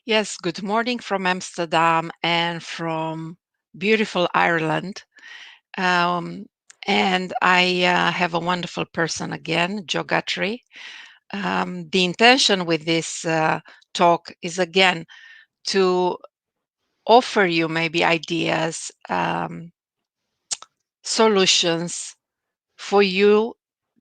Yes, good morning from Amsterdam and from beautiful Ireland. Um, and I have a wonderful person again, Joe Guthrie. The intention with this talk is again to offer you maybe ideas, solutions for you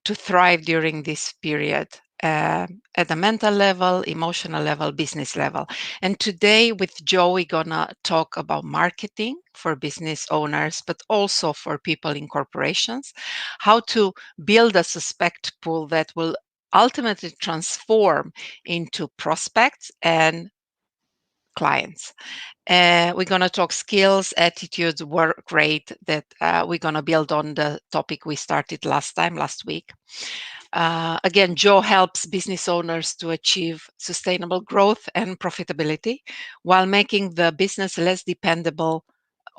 to thrive during this period at the mental level, emotional level, business level. And today with Joe, we're gonna talk about marketing for business owners, but also for people in corporations, how to build a suspect pool that will ultimately transform into prospects and clients. We're going to talk skills, attitudes, work rate that we're going to build on the topic we started last week. Again, Joe helps business owners to achieve sustainable growth and profitability while making the business less dependable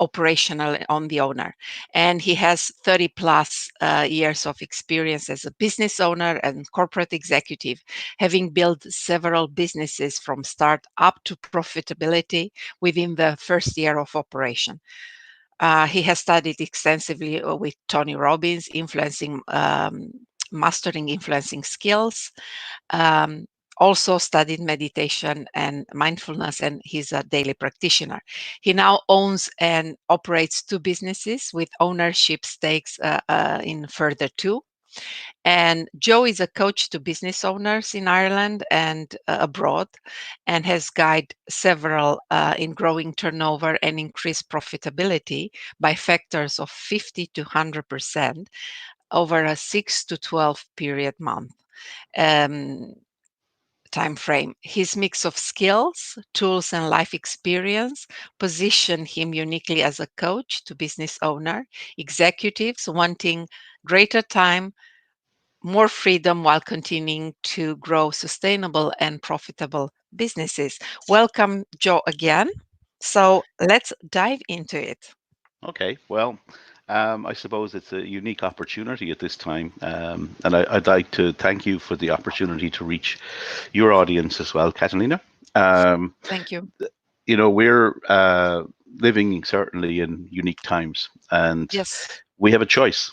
operational on the owner. And he has 30 plus years of experience as a business owner and corporate executive, having built several businesses from start up to profitability within the first year of operation. He has studied extensively with Tony Robbins, mastering influencing skills. Um, also studied meditation and mindfulness, and he's a daily practitioner. He now owns and operates two businesses with ownership stakes in further two. And Joe is a coach to business owners in Ireland and abroad, and has guided several in growing turnover and increased profitability by factors of 50 to 100% over a 6 to 12 period month. Um, time frame. His mix of skills, tools, and life experience position him uniquely as a coach to business owner executives wanting greater time, more freedom while continuing to grow sustainable and profitable businesses. Welcome, Joe, again. So let's dive into it. Okay, well, I suppose it's a unique opportunity at this time, and I'd like to thank you for the opportunity to reach your audience as well, Catalina. Um, Thank you. we're living certainly in unique times, and Yes. we have a choice.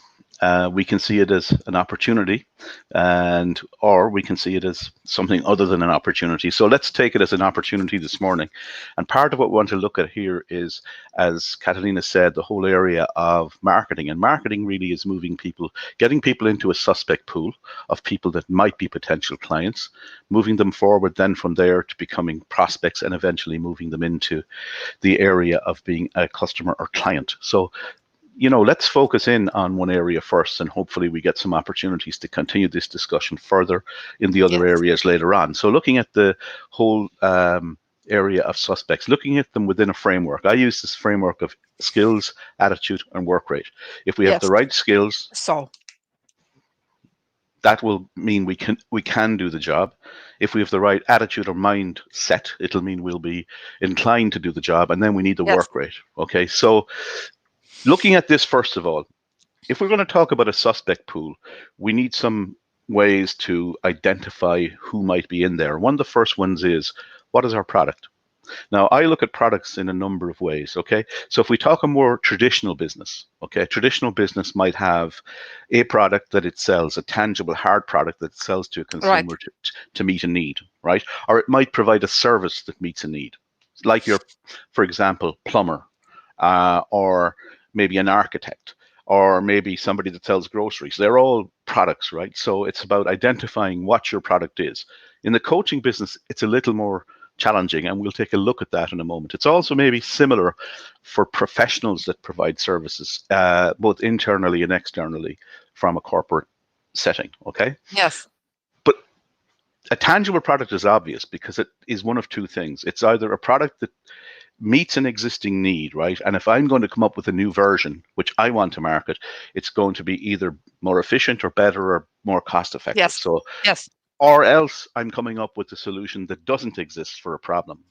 We can see it as an opportunity, and or we can see it as something other than an opportunity. So let's take it as an opportunity this morning. And part of what we want to look at here is, as Catalina said, the whole area of marketing. And marketing really is moving people, getting people into a suspect pool of people that might be potential clients, moving them forward then from there to becoming prospects, and eventually moving them into the area of being a customer or client. So let's focus in on one area first, and hopefully we get some opportunities to continue this discussion further in the other Yes. areas later on. So looking at the whole area of suspects, looking at them within a framework. I use this framework of skills, attitude, and work rate. If we have Yes. the right skills, So, that will mean we can do the job. If we have the right attitude or mindset, it'll mean we'll be inclined to do the job, and then we need the yes. work rate. Okay, so looking at this first of all, if we're going to talk about a suspect pool, we need some ways to identify who might be in there. One of the first ones is, what is our product? Now, I look at products in a number of ways, okay? So if we talk a more traditional business, okay, traditional business might have a product that it sells, a tangible hard product that it sells to a Right. consumer to meet a need, right? Or it might provide a service that meets a need, like your, for example, plumber, or maybe an architect, or maybe somebody that sells groceries. They're all products, right? So it's about identifying what your product is. In the coaching business, it's a little more challenging, and we'll take a look at that in a moment. It's also maybe similar for professionals that provide services, both internally and externally from a corporate setting, okay? Yes. But a tangible product is obvious because it is one of two things. It's either a product that meets an existing need, right? And if I'm going to come up with a new version, which I want to market, it's going to be either more efficient or better or more cost effective. Yes. So, Yes. or else I'm coming up with a solution that doesn't exist for a problem.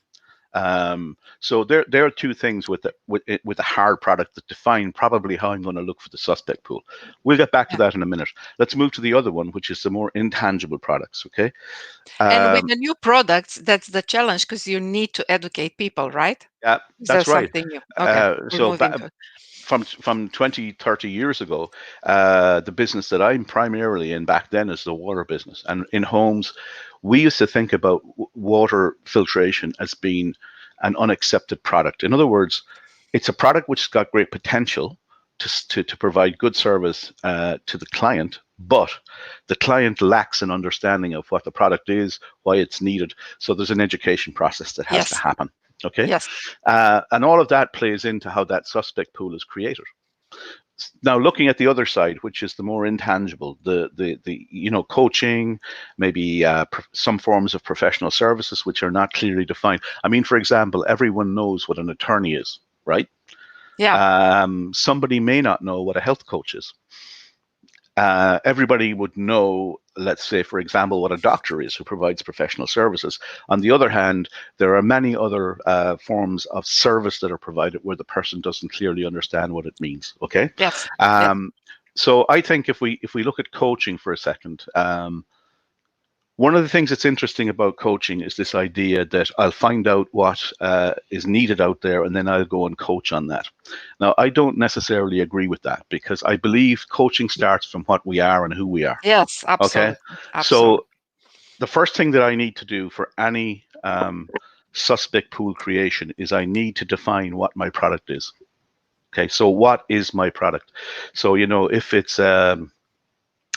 So there are two things with with a hard product that define probably how I'm going to look for the suspect pool. We'll get back to Yeah. that in a minute. Let's move to the other one, which is the more intangible products. Okay. And with Um, the new products, that's the challenge because you need to educate people, right? yeah, Is there that's right. something new? Okay, we'll So move into it. from 20, 30 years ago, the business that I'm primarily in back then is the water business. And in homes, we used to think about water filtration as being an unaccepted product. In other words, it's a product which has got great potential to provide good service to the client, but the client lacks an understanding of what the product is, why it's needed. So there's an education process that has to Yes, happen. Okay. yes, And all of that plays into how that suspect pool is created. Now, looking at the other side, which is the more intangible, the coaching, maybe some forms of professional services which are not clearly defined. I mean, for example, everyone knows what an attorney is, right? yeah, Somebody may not know what a health coach is. Everybody would know, let's say, for example, what a doctor is who provides professional services. On the other hand, there are many other forms of service that are provided where the person doesn't clearly understand what it means. Okay, yes, yes. um, so I think if we look at coaching for a second, one of the things that's interesting about coaching is this idea that I'll find out what is needed out there and then I'll go and coach on that. Now, I don't necessarily agree with that because I believe coaching starts from what we are and who we are. Yes, Okay. absolutely, absolutely. So the first thing that I need to do for any suspect pool creation is I need to define what my product is. Okay. So what is my product? So, if it's a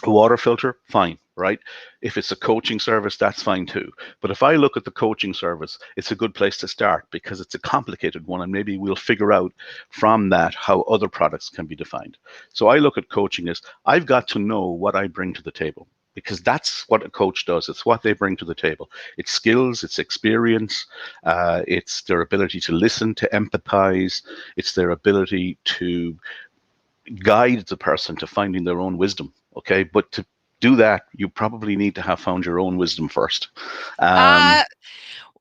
water filter, fine, right? If it's a coaching service, that's fine too. But if I look at the coaching service, it's a good place to start because it's a complicated one, and maybe we'll figure out from that how other products can be defined. So I look at coaching as I've got to know what I bring to the table because that's what a coach does. It's what they bring to the table. It's skills, it's experience, it's their ability to listen, to empathize, it's their ability to guide the person to finding their own wisdom. Okay, but to do that, you probably need to have found your own wisdom first. Um, Uh,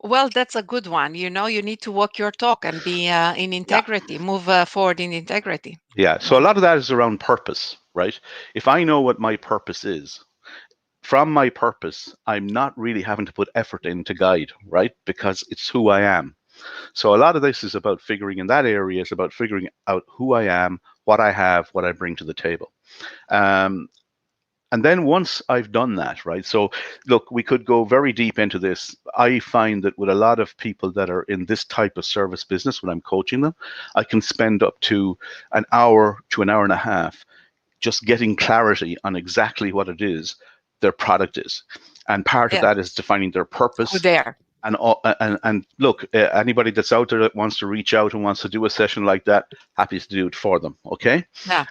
well, that's a good one. You need to walk your talk and be in yeah, integrity, move forward in integrity. yeah. So a Mhm. lot of that is around purpose, right? If I know what my purpose is, from my purpose, I'm not really having to put effort in to guide, right? Because it's who I am. So a lot of this is about figuring in that area is about figuring out who I am, what I have, what I bring to the table. Um, And then once I've done that, right? So, look, we could go very deep into this. I find that with a lot of people that are in this type of service business, when I'm coaching them, I can spend up to an hour to an hour and a half just getting clarity on exactly what it is their product is. And part of Yeah, that is defining their who purpose, they are. and look, anybody that's out there that wants to reach out and wants to do a session like that, happy to do it for them. Okay. Yeah,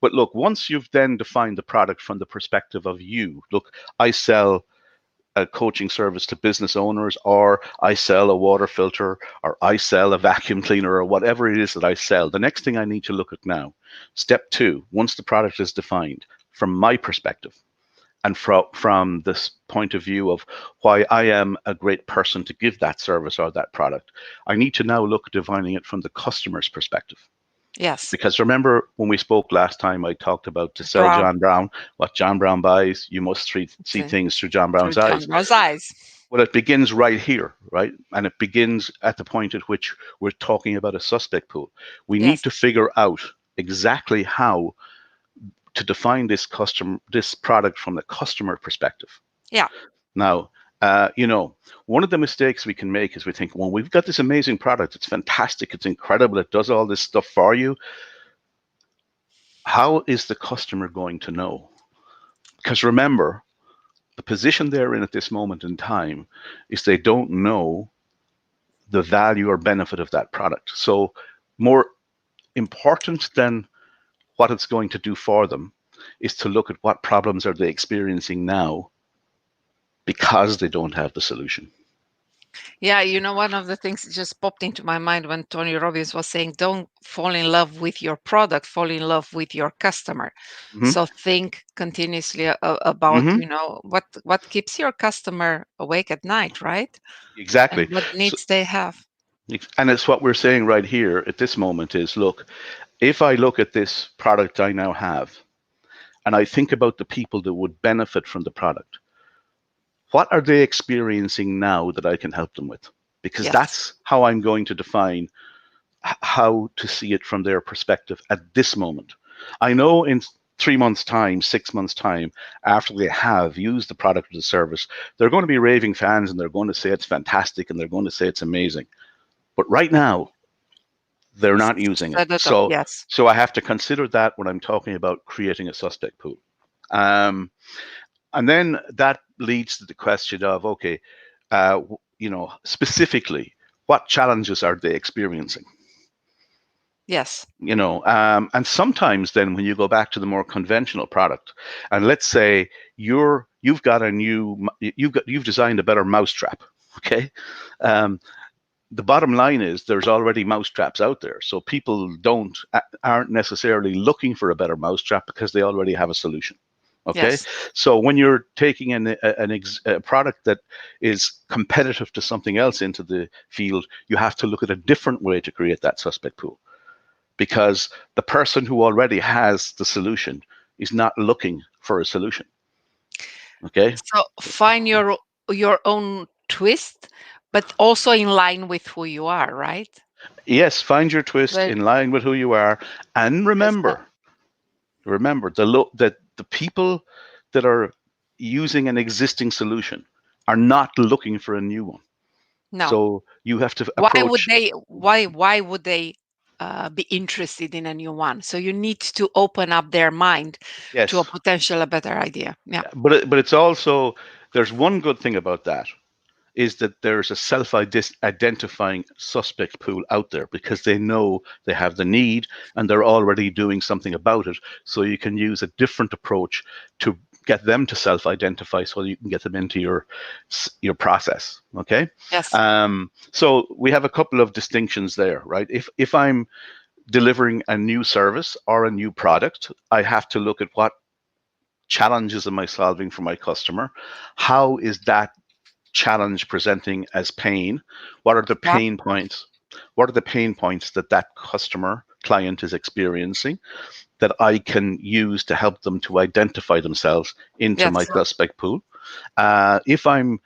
But look, once you've then defined the product from the perspective of you, look, I sell a coaching service to business owners, or I sell a water filter, or I sell a vacuum cleaner, or whatever it is that I sell. The next thing I need to look at now, step two, once the product is defined from my perspective, and from this point of view of why I am a great person to give that service or that product, I need to now look at defining it from the customer's perspective. yes. Because remember when we spoke last time, I talked about to sell Brown John Brown, what John Brown buys, you must see thing things through John through Brown's John eyes. Brown's eyes. Well, it begins right here, right? And it begins at the point at which we're talking about a suspect pool. We need Yes. to figure out exactly how to define this product from the customer perspective. Yeah. Now, one of the mistakes we can make is we think, well, we've got this amazing product. It's fantastic. It's incredible. It does all this stuff for you. How is the customer going to know? Because remember, the position they're in at this moment in time is they don't know the value or benefit of that product. So, more important than what it's going to do for them is to look at what problems are they experiencing now because they don't have the solution. Yeah, you know, one of the things that just popped into my mind when Tony Robbins was saying, don't fall in love with your product, fall in love with your customer. Hmm. So think continuously about, Hmm. you know, what keeps your customer awake at night, right? And Exactly. what So, needs they have. and it's what we're saying right here at this moment is, look, if I look at this product I now have, and I think about the people that would benefit from the product, what are they experiencing now that I can help them with? Because Yes, that's how I'm going to define how to see it from their perspective at this moment. I know in 3 months' time, 6 months' time, after they have used the product or the service, they're going to be raving fans and they're going to say it's fantastic and they're going to say it's amazing. But right now, they're not using it. set it up. So, Yes, so I have to consider that when I'm talking about creating a suspect pool. Um, and then that leads to the question of, okay, specifically, what challenges are they experiencing? yes, And sometimes then when you go back to the more conventional product, and let's say you've designed a better mousetrap. Okay. um, the bottom line is there's already mousetraps out there, so people aren't necessarily looking for a better mousetrap because they already have a solution. Okay. yes, So when you're taking a product that is competitive to something else into the field, you have to look at a different way to create that suspect pool, because the person who already has the solution is not looking for a solution. Okay. so find your own twist, but also in line with who you are, right? Yes, find your twist But in line with who you are, and because remember that the people that are using an existing solution are not looking for a new one. no, So you have to why would approach. they? Why would they be interested in a new one? So you need to open up their mind to a Yes. potential a better idea. Yeah. Yeah, but it's also, there's one good thing about that, is that there's a self-identifying suspect pool out there because they know they have the need and they're already doing something about it. So you can use a different approach to get them to self-identify, so you can get them into your process. Okay. Yes. So we have a couple of distinctions there, right? If I'm delivering a new service or a new product, I have to look at what challenges am I solving for my customer? How is that challenge presenting as pain? What are the Yeah. pain points? What are the pain points that that customer client is experiencing that I can use to help them to identify themselves into my Yes. suspect pool? If I'm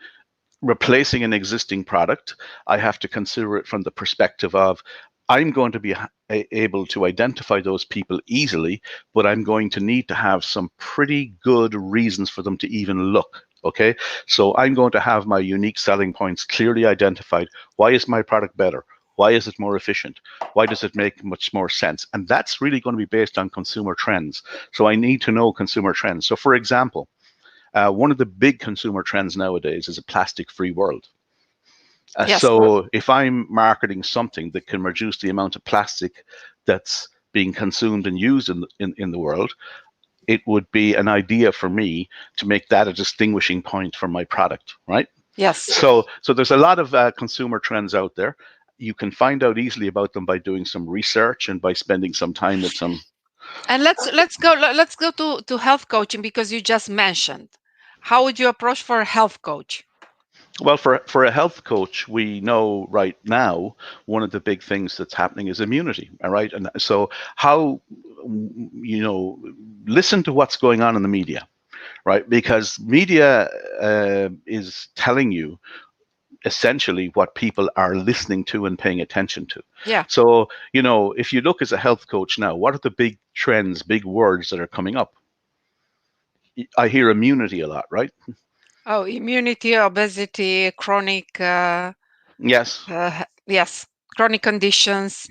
replacing an existing product, I have to consider it from the perspective of, I'm going to be able to identify those people easily, but I'm going to need to have some pretty good reasons for them to even look. Okay. So I'm going to have my unique selling points clearly identified. Why is my product better? Why is it more efficient? Why does it make much more sense? And that's really going to be based on consumer trends. So I need to know consumer trends. So, for example, one of the big consumer trends nowadays is a plastic-free world. Yes. So if I'm marketing something that can reduce the amount of plastic that's being consumed and used in the world, it would be an idea for me to make that a distinguishing point for my product, right? Yes. So there's a lot of consumer trends out there. You can find out easily about them by doing some research and by spending some time with some. And let's go to health coaching because you just mentioned. How would you approach for a health coach? Well, for a health coach, we know right now one of the big things that's happening is immunity. All right, and so how, you know, listen to what's going on in the media, right? Because media is telling you essentially what people are listening to and paying attention to. Yeah. So, if you look as a health coach now, what are the big trends, big words that are coming up? I hear immunity a lot, right? Oh, immunity, obesity, chronic. Yes. Yes, chronic conditions.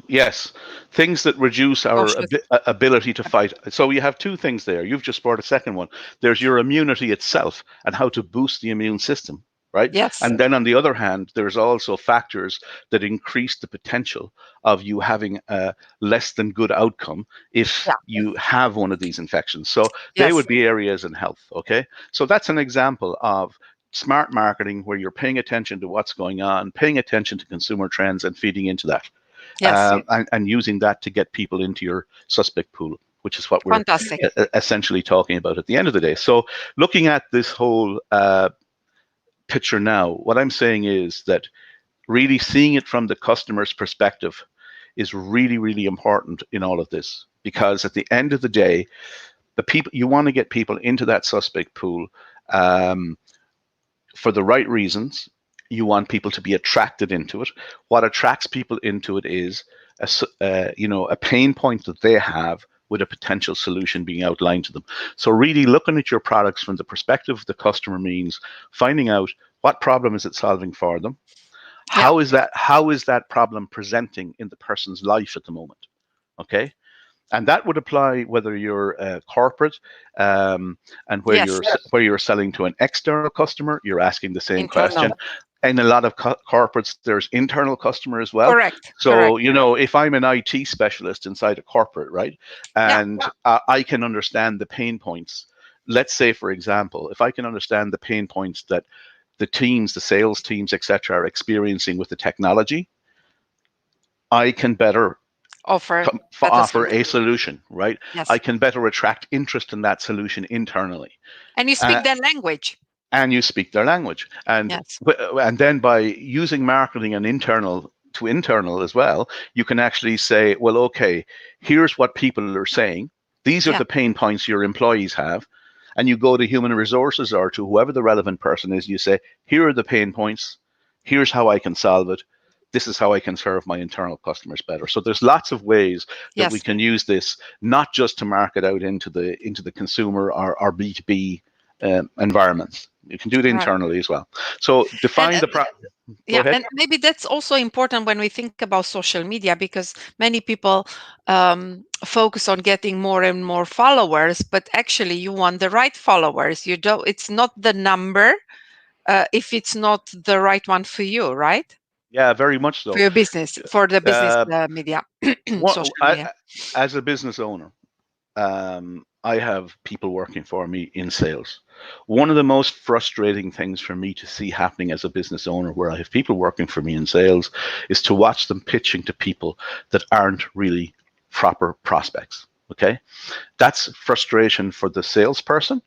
Yes, things that reduce our Cautious. ability to fight. So you have two things there. You've just brought a second one. There's your immunity itself and how to boost the immune system, right? Yes. And then on the other hand, there's also factors that increase the potential of you having a less than good outcome if Yeah. you have one of these infections. So they Yes. would be areas in health, okay? So that's an example of smart marketing where you're paying attention to what's going on, paying attention to consumer trends and feeding into that, Yes. and using that to get people into your suspect pool, which is what we're Fantastic. essentially talking about at the end of the day. So looking at this whole picture now, what I'm saying is that really seeing it from the customer's perspective is really, really important in all of this, because at the end of the day, the people, you want to get people into that suspect pool um, for the right reasons. You want people to be attracted into it. What attracts people into it is a pain point that they have with a potential solution being outlined to them. So really looking at your products from the perspective of the customer means finding out what problem is it solving for them. Yeah. How is that problem presenting in the person's life at the moment? Okay, and that would apply whether you're a corporate and where Yes. you're selling to an external customer. You're asking the same Internal. question. In a lot of corporates, there's internal customer as well. Correct. So Correct. if I'm an IT specialist inside a corporate, right, Yeah. and I can understand the pain points. Let's say, for example, if I can understand the pain points that the sales teams, etc., are experiencing with the technology, I can better Offer better offer a solution. solution, right? I Yes. can better attract interest in that solution internally, And you uh, speak their language. and you speak their language, Yes. and then by using marketing and internal to internal as well, you can actually say, well, okay, here's what people are saying. These are Yeah. the pain points your employees have, and you go to human resources or to whoever the relevant person is. You say, here are the pain points. Here's how I can solve it. This is how I can serve my internal customers better. So there's lots of ways that we Yes. can use this, not just to market out into the consumer or B2B environments. You can do it Right. internally as well. So And define the go yeah, ahead. and maybe that's also important when we think about social media, because many people focus on getting more and more followers, but actually you want the right followers. You don't. It's not the number if it's not the right one for you, right? Yeah, very much For so. your business, for the business Uh, media, what, social media. as a business owner, I have people working for me in sales. One of the most frustrating things for me to see happening as a business owner, where I have people working for me in sales, is to watch them pitching to people that aren't really proper prospects. Okay, that's frustration for the salesperson.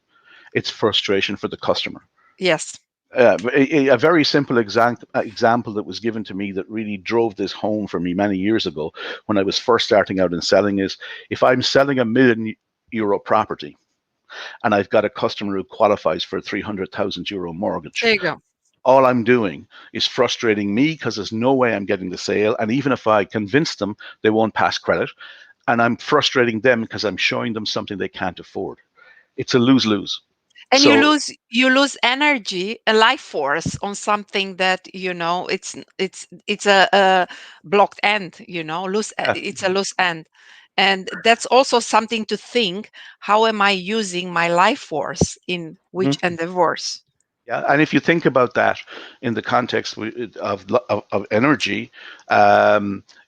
It's frustration for the customer. Yes. A very simple example that was given to me that really drove this home for me many years ago when I was first starting out in selling is, if I'm selling €1 million property and I've got a customer who qualifies for a €300,000 mortgage, There you go. all I'm doing is frustrating me because there's no way I'm getting the sale. And even if I convince them, they won't pass credit. And I'm frustrating them because I'm showing them something they can't afford. It's a lose lose. And So you lose energy, a life force on something that it's a blocked end. Loose. yeah. It's a loose end, and that's also something to think. How am I using my life force in which Mhm. endeavors? Yeah, and if you think about that in the context of energy,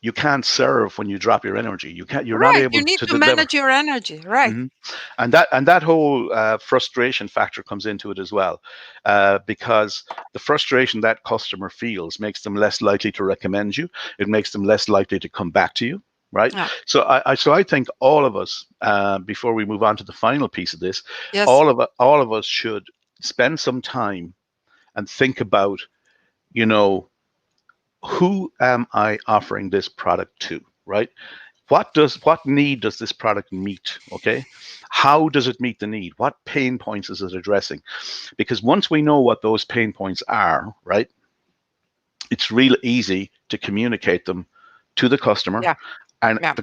you can't serve when you drop your energy. You can't. You're not Right. able You need to to deliver. manage your energy. Right. Hmm. And that whole frustration factor comes into it as well, because the frustration that customer feels makes them less likely to recommend you. It makes them less likely to come back to you. Right. Yeah. So I think all of us, before we move on to the final piece of this, Yes. all of us should spend some time and think about, you know, who am I offering this product to, right? What need does this product meet? Okay, how does it meet the need? What pain points is it addressing? Because once we know what those pain points are, right, it's real easy to communicate them to the customer, Yeah. and Yeah.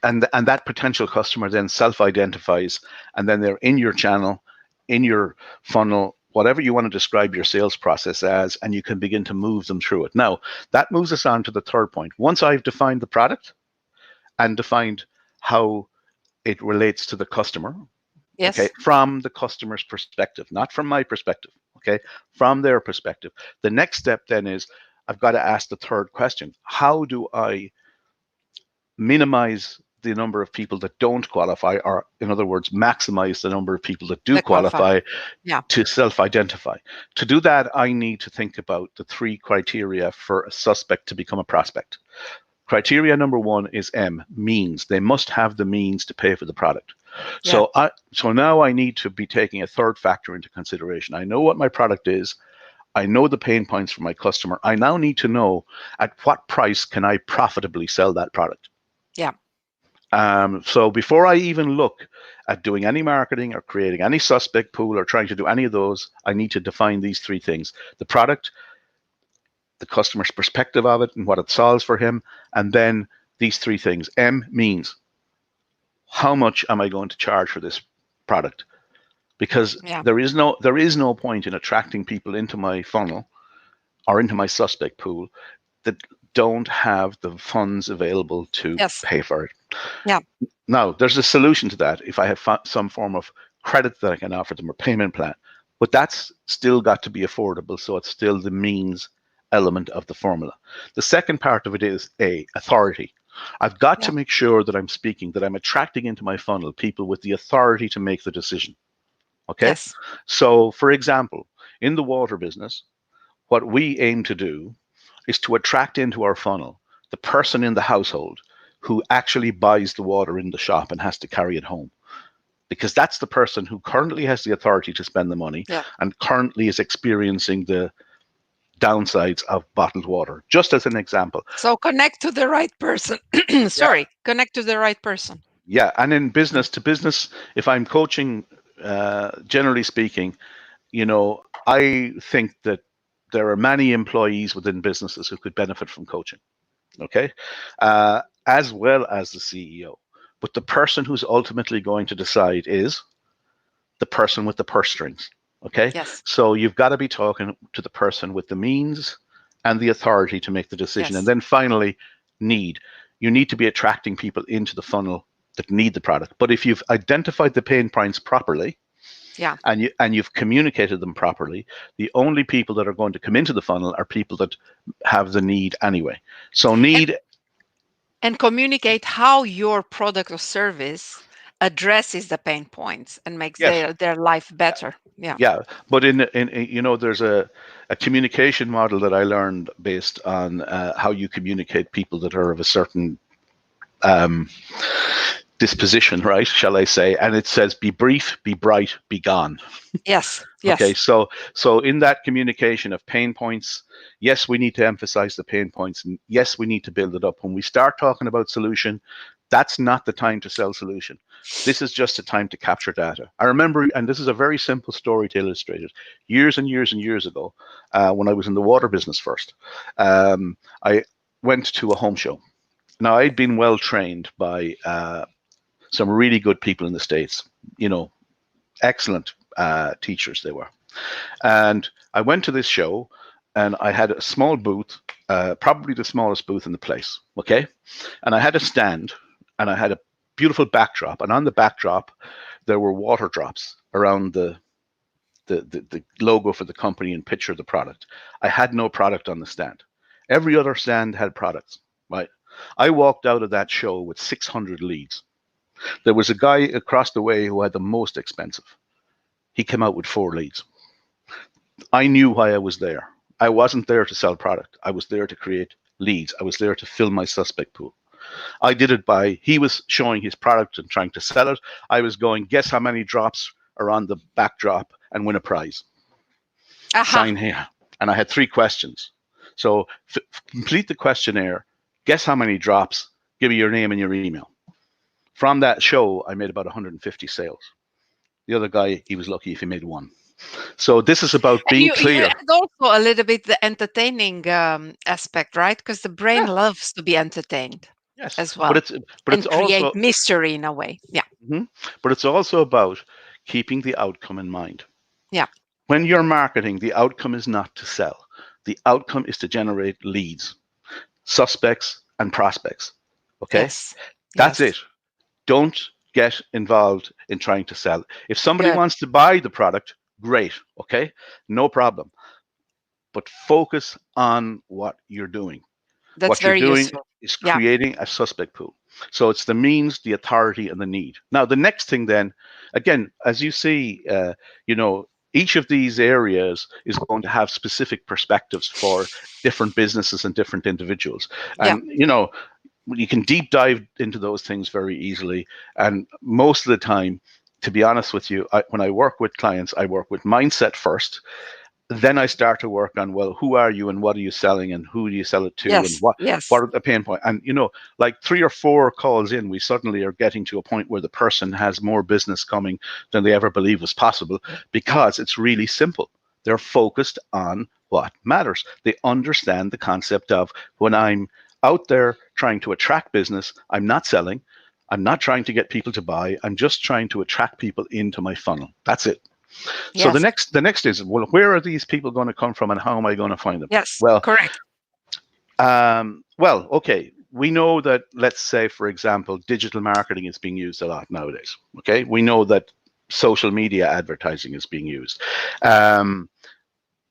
and that potential customer then self-identifies, and then they're in your channel, in your funnel, whatever you want to describe your sales process as, and you can begin to move them through it. Now, that moves us on to the third point. Once I've defined the product and defined how it relates to the customer, okay, Yes. from the customer's perspective, not from my perspective, okay, from their perspective. The next step then is, I've got to ask the third question: how do I minimize the number of people that don't qualify, or in other words, maximize the number of people that do The qualify. qualify Yeah. to self-identify. To do that, I need to think about the three criteria for a suspect to become a prospect. Criteria number one is M, means. They must have the means to pay for the product. Yeah. So now I need to be taking a third factor into consideration. I know what my product is. I know the pain points for my customer. I now need to know at what price can I profitably sell that product. Yeah. So before I even look at doing any marketing or creating any suspect pool or trying to do any of those, I need to define these three things: the product, the customer's perspective of it and what it solves for him, and then these three things. M means, how much am I going to charge for this product? Because Yeah. there is no point in attracting people into my funnel or into my suspect pool that don't have the funds available to Yes. pay for it. Yeah. Now, there's a solution to that if I have some form of credit that I can offer them or payment plan, but that's still got to be affordable. So it's still the means element of the formula. The second part of it is authority. I've got Yeah. to make sure that I'm speaking, that I'm attracting into my funnel people with the authority to make the decision. Okay. Yes. So, for example, in the water business, what we aim to do is to attract into our funnel the person in the household who actually buys the water in the shop and has to carry it home. Because that's the person who currently has the authority to spend the money Yeah. and currently is experiencing the downsides of bottled water. Just as an example. So connect to the right person. Yeah. Sorry, connect to the right person. Yeah. And in Yeah. business to business, if I'm coaching, generally speaking, I think that there are many employees within businesses who could benefit from coaching. Okay, as well as the CEO. But the person who's ultimately going to decide is the person with the purse strings. Okay, Yes. so you've got to be talking to the person with the means and the authority to make the decision. And Yes. then finally, need. You need to be attracting people into the funnel that need the product. But if you've identified the pain points properly, Yeah. and you've communicated them properly, the only people that are going to come into the funnel are people that have the need anyway. So And need. communicate how your product or service addresses the pain points and makes Yes. their life better. Yeah. Yeah, but there's a communication model that I learned based on how you communicate people that are of a certain um, disposition, right? Shall I say? And it says, be brief, be bright, be gone. Yes. Okay, Yes. so in that communication of pain points, yes, we need to emphasize the pain points, and yes, we need to build it up. When we start talking about solution, that's not the time to sell solution. This is just a time to capture data. I remember, and this is a very simple story to illustrate it. Years and years and years ago, when I was in the water business first, I went to a home show. Now I'd been well trained by some really good people in the States. You know, excellent teachers they were. And I went to this show and I had a small booth, probably the smallest booth in the place. Okay. And I had a stand and I had a beautiful backdrop. And on the backdrop, there were water drops around the logo for the company and picture of the product. I had no product on the stand. Every other stand had products, right? I walked out of that show with 600 leads. There was a guy across the way who had the most expensive. He came out with 4 leads. I knew why I was there. I wasn't there to sell product. I was there to create leads. I was there to fill my suspect pool. I did it by, he was showing his product and trying to sell it. I was going, guess how many drops are on the backdrop and win a prize. Aha. Sign here. And I had 3 questions. So complete the questionnaire, guess how many drops, give me your name and your email. From that show, I made about 150 sales. The other guy, he was lucky if he made one. So this is about And being you clear. add also a little bit the entertaining aspect, right? Because the brain Yeah, loves to be entertained yes, as but well it's and create also mystery in a way. Yeah. mhm, but it's also about keeping the outcome in mind. Yeah. When you're marketing, the outcome is not to sell. The outcome is to generate leads, suspects, and prospects. Okay, Yes. that's Yes. it. Don't get involved in trying to sell. If somebody Good. wants to buy the product, great. Okay, no problem. But focus on what you're doing. That's What you're very doing useful. is Yeah. creating a suspect pool. So it's the means, the authority, and the need. Now, the next thing then, again, as you see, you know, each of these areas is going to have specific perspectives for different businesses and different individuals. Yeah. And, you know, you can deep dive into those things very easily. And most of the time, to be honest with you, when I work with clients, I work with mindset first. Then I start to work on, well, who are you and what are you selling and who do you sell it to and Yes. what Yes. are the pain point? And you know, like 3 or 4 calls in, we suddenly are getting to a point where the person has more business coming than they ever believed was possible because it's really simple. They're focused on what matters. They understand the concept of when I'm out there trying to attract business, I'm not selling. I'm not trying to get people to buy. I'm just trying to attract people into my funnel. That's it. So Yes. the next is, well, where are these people going to come from and how am I going to find them? Yes. Well, Correct. okay. We know that, let's say, for example, digital marketing is being used a lot nowadays. Okay, we know that social media advertising is being used. Um,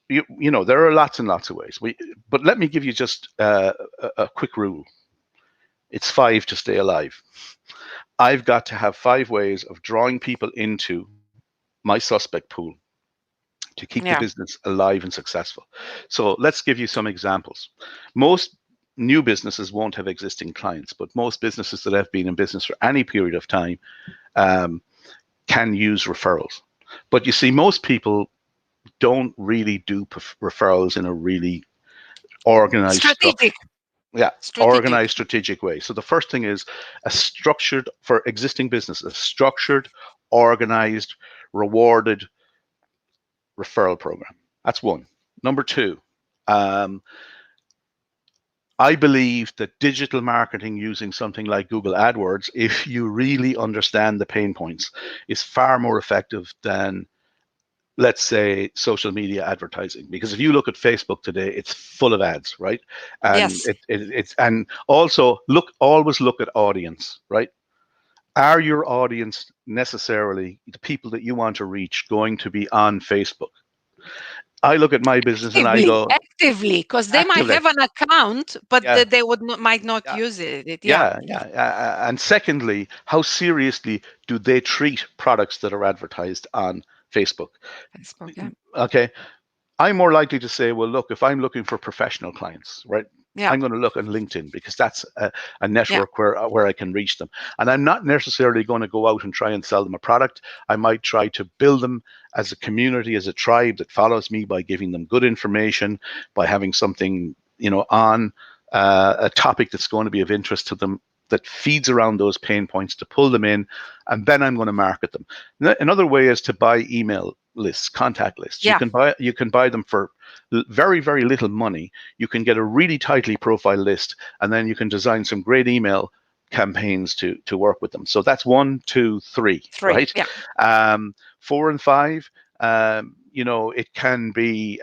you know, there are lots and lots of ways. But let me give you just a quick rule. It's 5 to stay alive. I've got to have 5 ways of drawing people into my suspect pool to keep the Yeah. business alive and successful. So let's give you some examples. Most new businesses won't have existing clients, but most businesses that have been in business for any period of time um, can use referrals. But you see, most people don't really do referrals in a really organized structure. Strategic. Yeah, Strategic. organized, strategic way. So the first thing is a structured, for existing business, a structured, organized, rewarded referral program. That's one. Number two, um, I believe that digital marketing using something like Google AdWords, if you really understand the pain points, is far more effective than, let's say, social media advertising. Because if you look at Facebook today, it's full of ads, right? And Yes. it's and also always look at audience, right? Are your audience necessarily the people that you want to reach going to be on Facebook? I look at my business and I Actively, go, actively, because they might actively. have an account, but Yeah, they would not, might not yeah, use it. Yeah. yeah. And secondly, how seriously do they treat products that are advertised on Facebook? Facebook. Yeah. Okay, I'm more likely to say, well, look, if I'm looking for professional clients, right, Yeah. I'm going to look on LinkedIn because that's a Yeah. network where I can reach them. And I'm not necessarily going to go out and try and sell them a product. I might try to build them as a community, as a tribe that follows me by giving them good information, by having something, you know, on a topic that's going to be of interest to them that feeds around those pain points to pull them in, and then I'm going to market them. Another way is to buy email lists, contact lists. Yeah. You can buy them for very, very little money. You can get a really tightly profiled list, and then you can design some great email campaigns to work with them. So that's 1, 2, 3, Three. right? Yeah. 4 and 5, you know, it can be.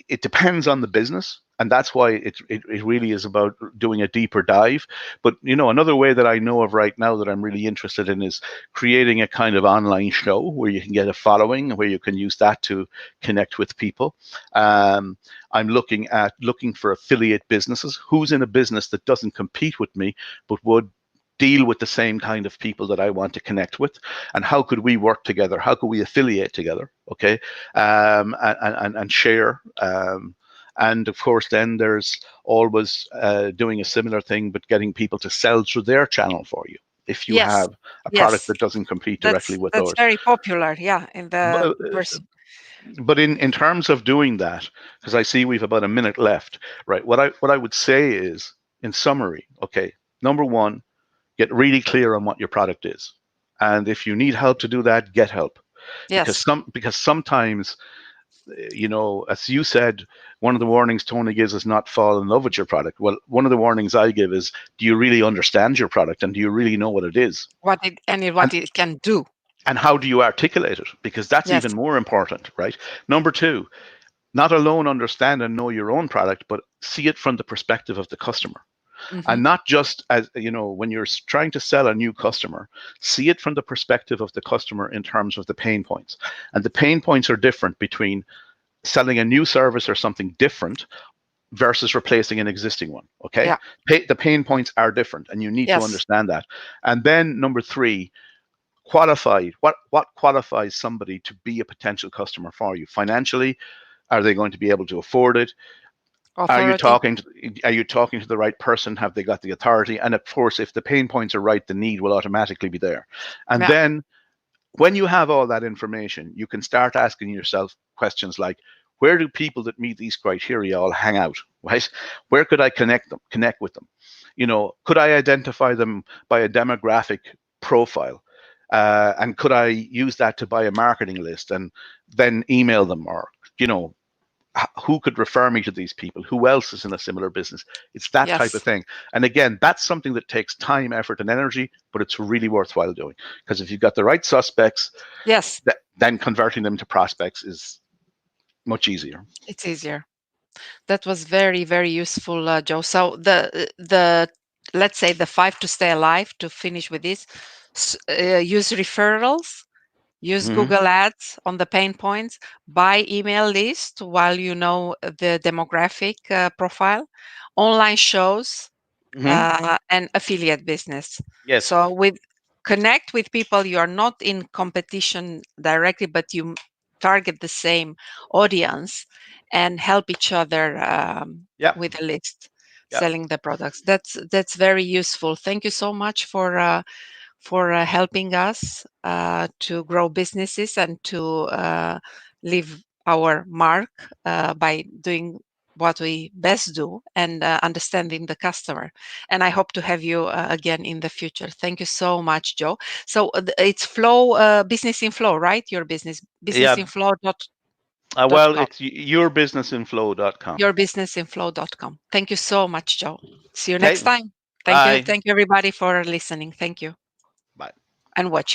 It depends on the business, and that's why it really is about doing a deeper dive. But you know, another way that I know of right now that I'm really interested in is creating a kind of online show where you can get a following, where you can use that to connect with people. um, I'm looking for affiliate businesses. Who's in a business that doesn't compete with me but would deal with the same kind of people that I want to connect with, and how could we work together? How could we affiliate together? Okay, and share. And of course, then there's always doing a similar thing, but getting people to sell through their channel for you if you Yes. have a product Yes. that doesn't compete directly That's with that's those. very popular. Yeah. In the But, person. but in terms of doing that, because I see we've about a minute left, right? What I would say is, in summary, okay, number one, get really clear on what your product is, and if you need help to do that, get help, Yes. because sometimes, you know, as you said, one of the warnings Tony gives is not fall in love with your product. Well, one of the warnings I give is, do you really understand your product and do you really know what it is? What And it can do. how do you articulate it? Because that's Yes. even more important, right? Number two, not alone understand and know your own product, but see it from the perspective of the customer. Hmm. And not just, as you know, when you're trying to sell a new customer, see it from the perspective of the customer in terms of the pain points. And the pain points are different between selling a new service or something different versus replacing an existing one. Okay, Yeah. the pain points are different, and you need to Yes. understand that. And then number three, qualified. What qualifies somebody to be a potential customer for you financially? Are they going to be able to afford it? Are you Authority. talking to, are you talking to the right person? Have they got the authority? And of course, if the pain points are right, the need will automatically be there. And Yeah. then when you have all that information, you can start asking yourself questions like, where do people that meet these criteria all hang out? Right? Where could I connect with them? Could I identify them by a demographic profile? And could I use that to buy a marketing list and then email them, or you know who could refer me to these people? Who else is in a similar business? It's that type of Yes. thing. And again, that's something that takes time, effort, and energy, but it's really worthwhile doing. Because if you've got the right suspects, Yes. then converting them to prospects is much easier. It's easier. That was very, very useful, Joe. So the let's say the five to stay alive, to finish with this, use referrals, use Mm-hmm. Google Ads on the pain points, buy email list while you know the demographic profile, online shows, Mm-hmm. and affiliate business. Yes. So with connect with people you are not in competition directly, but you target the same audience and help each other Yeah. with a list Yeah. selling the products. That's very useful. Thank you so much for helping us to grow businesses and to leave our mark by doing what we best do and understanding the customer. And I hope to have you again in the future. Thank you so much, Joe. So it's Flow, Business in Flow, right? Your business in Yeah. Flow dot Well, com. it's yourbusinessinflow.com. Yourbusinessinflow.com. Thank you so much, Joe. See you next Okay. time. Thank you. Bye. Thank you, everybody, for listening. Thank you Bye. and watching.